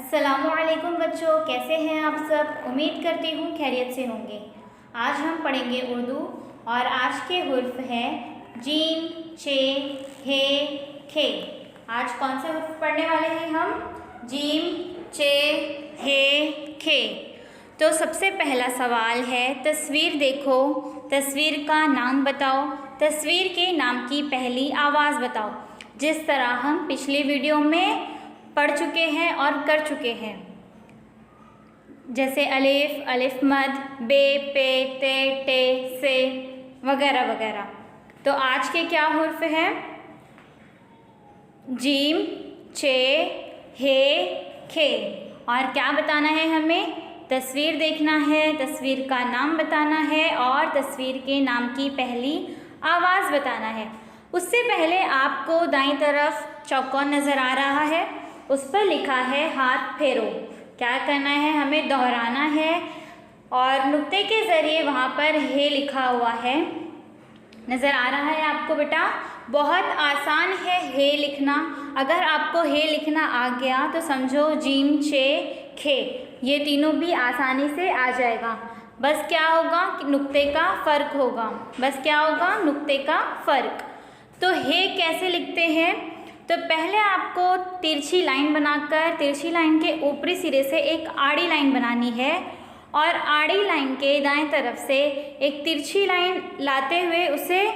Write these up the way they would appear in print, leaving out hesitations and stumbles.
अस्सलामुअलैकुम बच्चों, कैसे हैं आप सब। उम्मीद करती हूँ खैरियत से होंगे। आज हम पढ़ेंगे उर्दू और आज के हुर्फ हैं जीम, चे, हे, खे। आज कौन से हुर्फ पढ़ने वाले हैं हम? जीम, चे, हे, खे। तो सबसे पहला सवाल है, तस्वीर देखो, तस्वीर का नाम बताओ, तस्वीर के नाम की पहली आवाज़ बताओ। जिस तरह हम पिछले वीडियो में पढ़ चुके हैं और कर चुके हैं, जैसे अलिफ, अलिफ मद, बे, पे, ते, टे, से वगैरह वगैरह। तो आज के क्या हुर्फ हैं? जीम, चे, हे, खे। और क्या बताना है हमें? तस्वीर देखना है, तस्वीर का नाम बताना है और तस्वीर के नाम की पहली आवाज़ बताना है। उससे पहले आपको दाईं तरफ चौकोन नज़र आ रहा है, उस पर लिखा है हाथ फेरो। क्या करना है? हमें दोहराना है और नुक्ते के ज़रिए वहाँ पर हे लिखा हुआ है, नज़र आ रहा है आपको बेटा। बहुत आसान है हे लिखना। अगर आपको हे लिखना आ गया तो समझो जीम, चे, खे ये तीनों भी आसानी से आ जाएगा। बस क्या होगा कि नुक्ते का फ़र्क होगा। बस क्या होगा? नुक्ते का फ़र्क। तो हे कैसे लिखते हैं? तो पहले आपको तिरछी लाइन बनाकर तिरछी लाइन के ऊपरी सिरे से एक आड़ी लाइन बनानी है और आड़ी लाइन के दाएं तरफ से एक तिरछी लाइन लाते हुए उसे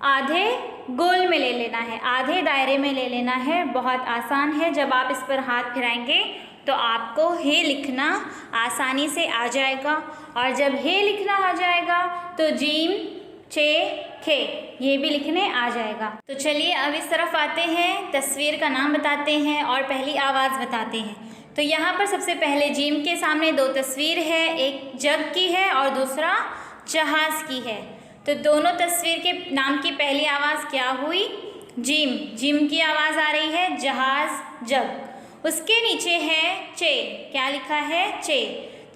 आधे गोल में ले लेना है, आधे दायरे में ले लेना है। बहुत आसान है। जब आप इस पर हाथ फिराएंगे तो आपको हे लिखना आसानी से आ जाएगा और जब हे लिखना आ जाएगा तो जीम, चे, खे ये भी लिखने आ जाएगा। तो चलिए अब इस तरफ आते हैं, तस्वीर का नाम बताते हैं और पहली आवाज़ बताते हैं। तो यहाँ पर सबसे पहले जीम के सामने दो तस्वीर है, एक जग की है और दूसरा जहाज़ की है। तो दोनों तस्वीर के नाम की पहली आवाज़ क्या हुई? जीम, जीम की आवाज़ आ रही है, जहाज़, जग। उसके नीचे है चे। क्या लिखा है? चे।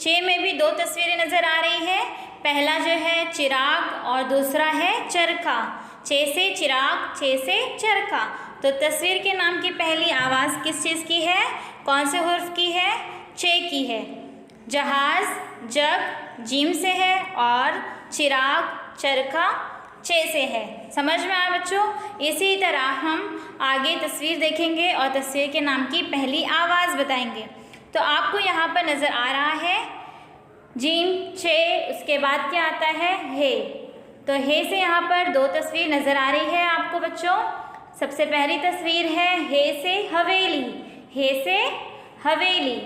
चे में भी दो तस्वीरें नज़र आ रही है। पहला जो है चिराग और दूसरा है चरखा। चे से चिराग, चे से चरखा। तो तस्वीर के नाम की पहली आवाज़ किस चीज़ की है? कौन से हुर्फ की है? चे की है। जहाज़, जग जीम से है और चिराग, चरखा चे से है। समझ में आया बच्चों? इसी तरह हम आगे तस्वीर देखेंगे और तस्वीर के नाम की पहली आवाज़ बताएंगे। तो आपको यहाँ पर नज़र आ रहा है जीम, चे, उसके बाद क्या आता है? हे। तो हे से यहाँ पर दो तस्वीर नज़र आ रही है आपको बच्चों। सबसे पहली तस्वीर है हे से हवेली, हे से हवेली।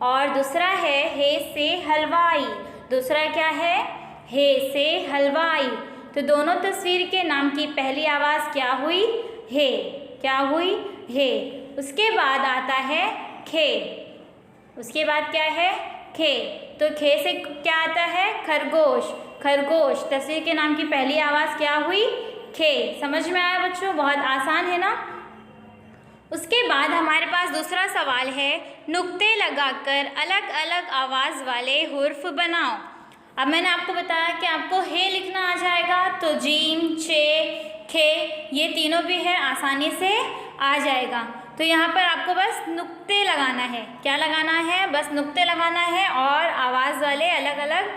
और दूसरा है हे से हलवाई। दूसरा क्या है? हे से हलवाई। तो दोनों तस्वीर के नाम की पहली आवाज़ क्या हुई? हे। क्या हुई? हे। उसके बाद आता है खे। उसके बाद क्या है? खे। तो खे से क्या आता है? खरगोश, खरगोश। तस्वीर के नाम की पहली आवाज़ क्या हुई? खे। समझ में आया बच्चों? बहुत आसान है ना। उसके बाद हमारे पास दूसरा सवाल है, नुक्ते लगाकर अलग अलग आवाज़ वाले हुर्फ बनाओ। अब मैंने आपको बताया कि आपको हे लिखना आ जाएगा, तो जीम, चे, खे ये तीनों भी है, आसानी से आ जाएगा। तो यहाँ पर आपको बस नुक्ते लगाना है। क्या लगाना है? बस नुक्ते लगाना है और आवाज़ वाले अलग अलग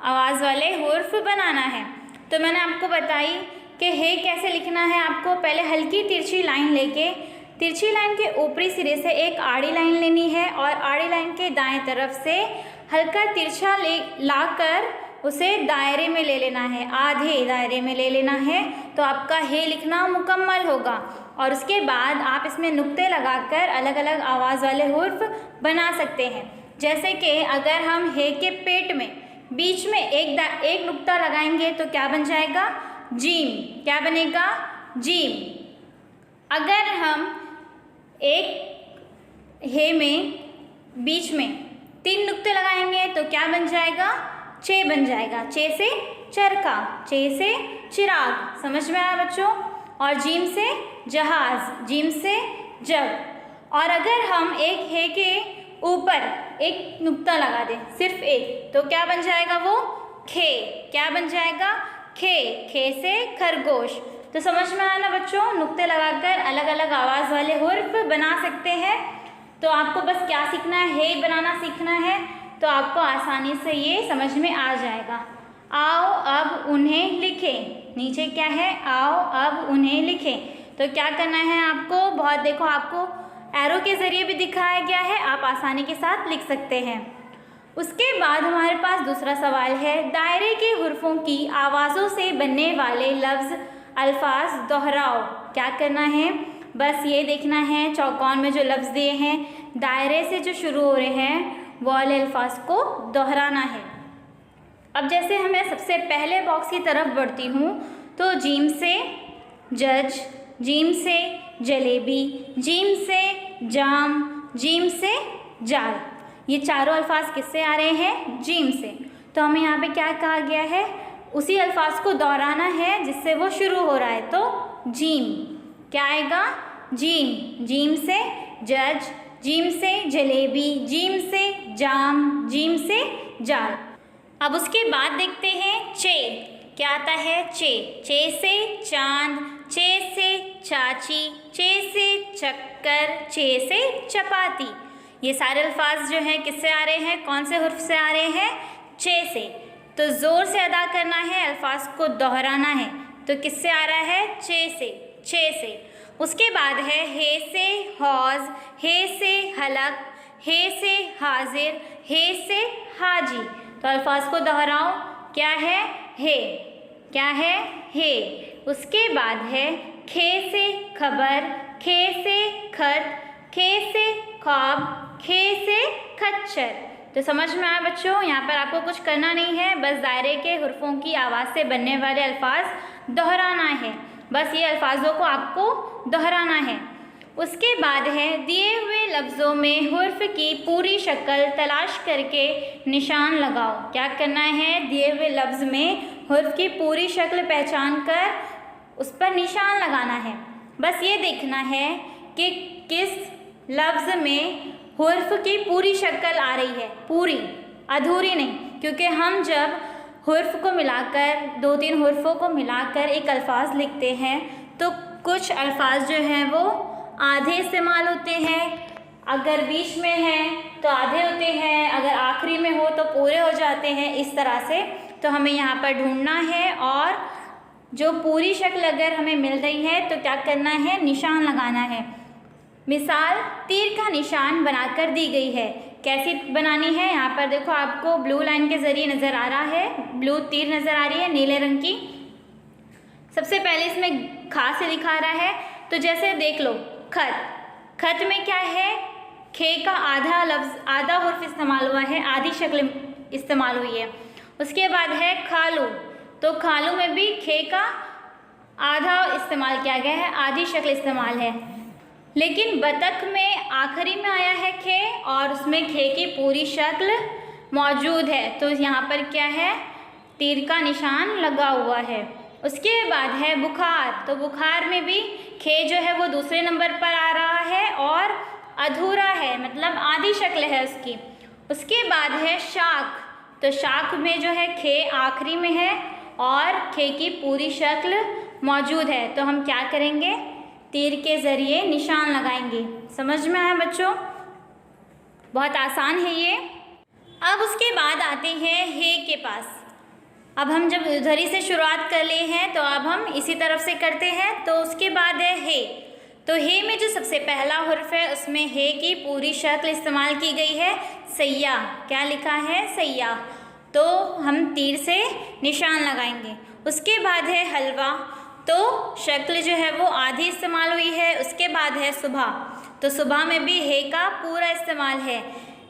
आवाज़ वाले हुर्फ बनाना है। तो मैंने आपको बताई कि हे कैसे लिखना है। आपको पहले हल्की तिरछी लाइन लेके तिरछी लाइन के ऊपरी सिरे से एक आड़ी लाइन लेनी है और आड़ी लाइन के दाएं तरफ से हल्का तिरछा लाकर उसे दायरे में ले लेना है, आधे दायरे में ले लेना है। तो आपका हे लिखना मुकम्मल होगा और उसके बाद आप इसमें नुक्ते लगाकर अलग अलग आवाज़ वाले हुर्फ बना सकते हैं। जैसे कि अगर हम हे के पेट में बीच में एक नुक्ता लगाएंगे तो क्या बन जाएगा? जीम। क्या बनेगा? जीम। अगर हम एक हे में बीच में 3 नुक्ते लगाएंगे तो क्या बन जाएगा? चे बन जाएगा। चे से चरखा, चे से चिराग। समझ में आया बच्चों? और जीम से जहाज़, जीम से जग। और अगर हम एक हे के ऊपर एक नुक्ता लगा दें, सिर्फ एक, तो क्या बन जाएगा वो? खे। क्या बन जाएगा? खे। खे से खरगोश। तो समझ में आया ना बच्चों? नुक्ते लगाकर अलग अलग आवाज़ वाले हुर्फ बना सकते हैं। तो आपको बस क्या सीखना है, हे बनाना सीखना है, तो आपको आसानी से ये समझ में आ जाएगा। आओ अब उन्हें लिखें, नीचे क्या है, आओ अब उन्हें लिखें। तो क्या करना है आपको, बहुत देखो आपको एरो के ज़रिए भी दिखाया गया है, आप आसानी के साथ लिख सकते हैं। उसके बाद हमारे पास दूसरा सवाल है, दायरे के हुर्फों की आवाज़ों से बनने वाले लफ्ज़ अल्फाज दोहराओ। क्या करना है, बस ये देखना है चौकोन में जो लफ्ज़ दिए हैं दायरे से जो शुरू हो रहे हैं वो वाले अल्फाज को दोहराना है। अब जैसे मैं सबसे पहले बॉक्स की तरफ बढ़ती हूँ तो जीम से जज, जीम से जलेबी, जीम से जाम, जीम से जाल, ये चारों अल्फाज किससे आ रहे हैं, जीम से। तो हमें यहाँ पे क्या कहा गया है, उसी अल्फाज को दोहराना है जिससे वो शुरू हो रहा है। तो जीम क्या आएगा, जीम, जीम से जज, जीम से जलेबी, जीम से जाम, जीम से जाल। अब उसके बाद देखते हैं चे, क्या आता है, चे, चे से चांद, चे से चाची, चे से चक्कर, चे से चपाती। ये सारे अल्फाज जो हैं किससे आ रहे हैं, कौन से हुर्फ से आ रहे हैं, चे से। तो ज़ोर से अदा करना है, अल्फाज को दोहराना है, तो किससे आ रहा है, चे से, चे से। उसके बाद है हे से हौज, हे से हलक, हे से हाजिर, हे से हाजी। तो अल्फाज को दोहराओ, क्या है, हे, क्या है, हे। उसके बाद है खे से खबर, खे से खत, खे से ख्वाब, खे से खच्चर। तो समझ में आया बच्चों, यहाँ पर आपको कुछ करना नहीं है, बस दायरे के हुर्फों की आवाज़ से बनने वाले अल्फाज दोहराना है, बस ये अल्फाजों को आपको दोहराना है। उसके बाद है दिए हुए लफ्ज़ों में हुर्फ की पूरी शक्ल तलाश करके निशान लगाओ। क्या करना है, दिए हुए लफ्ज़ में हुर्फ की पूरी शक्ल पहचान कर उस पर निशान लगाना है। बस ये देखना है कि किस लफ्ज़ में हुर्फ की पूरी शक्ल आ रही है, पूरी, अधूरी नहीं, क्योंकि हम जब हुर्फ को मिलाकर, दो तीन हुर्फों को मिलाकर एक अल्फाज लिखते हैं तो कुछ अल्फाज जो हैं वो आधे इस्तेमाल होते हैं, अगर बीच में हैं तो आधे होते हैं, अगर आखिरी में हो तो पूरे हो जाते हैं, इस तरह से। तो हमें यहाँ पर ढूंढना है और जो पूरी शक्ल अगर हमें मिल रही है तो क्या करना है, निशान लगाना है। मिसाल तीर का निशान बनाकर दी गई है, कैसी बनानी है, यहाँ पर देखो आपको ब्लू लाइन के ज़रिए नज़र आ रहा है, ब्लू तीर नज़र आ रही है नीले रंग की। सबसे पहले इसमें खा से दिखा रहा है, तो जैसे देख लो खत, खत में क्या है, खे का आधा लफ्ज़, आधा हुर्फ इस्तेमाल हुआ है, आधी शक्ल इस्तेमाल हुई है। उसके बाद है खालू, तो खालू में भी खे का आधा इस्तेमाल किया गया है, आधी शक्ल इस्तेमाल है। लेकिन बतख में आखिरी में आया है खे और उसमें खे की पूरी शक्ल मौजूद है, तो यहाँ पर क्या है, तीर का निशान लगा हुआ है। उसके बाद है बुखार, तो बुखार में भी खे जो है वो दूसरे नंबर पर आ रहा है और अधूरा है, मतलब आधी शक्ल है उसकी। उसके बाद है शाख, तो शाख में जो है खे आखिरी में है और खे की पूरी शक्ल मौजूद है, तो हम क्या करेंगे, तीर के ज़रिए निशान लगाएंगे। समझ में आया बच्चों, बहुत आसान है ये। अब उसके बाद आते हैं हे के पास। अब हम जब उधर ही से शुरुआत कर लिए हैं तो अब हम इसी तरफ से करते हैं। तो उसके बाद है हे, तो हे में जो सबसे पहला हुर्फ है उसमें हे की पूरी शक्ल इस्तेमाल की गई है, सैयाह, क्या लिखा है, सैयाह, तो हम तीर से निशान लगाएंगे। उसके बाद है हलवा, तो शक्ल जो है वो आधी इस्तेमाल हुई है। उसके बाद है सुबह, तो सुबह में भी हे का पूरा इस्तेमाल है,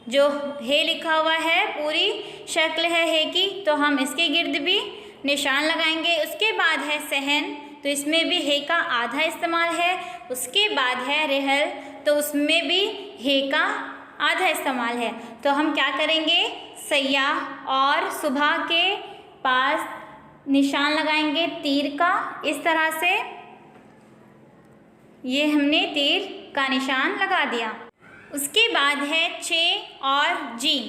जो हे लिखा हुआ है पूरी शक्ल है हे की, तो हम इसके गिर्द भी निशान लगाएंगे। उसके बाद है सहन, तो इसमें भी हे का आधा इस्तेमाल है। उसके बाद है रहल, तो उसमें भी हे का आधा इस्तेमाल है, तो हम क्या करेंगे, सैयाह और सुबह के पास निशान लगाएंगे तीर का, इस तरह से ये हमने तीर का निशान लगा दिया। उसके बाद है चे और जीम,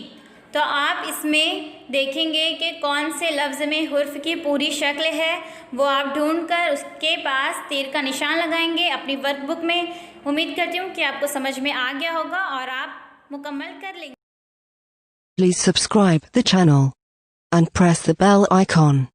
तो आप इसमें देखेंगे कि कौन से लफ्ज़ में हुर्फ की पूरी शक्ल है, वो आप ढूंढकर उसके पास तीर का निशान लगाएंगे अपनी वर्कबुक में। उम्मीद करती हूँ कि आपको समझ में आ गया होगा और आप मुकम्मल कर लेंगे। Please subscribe the channel and press the bell icon.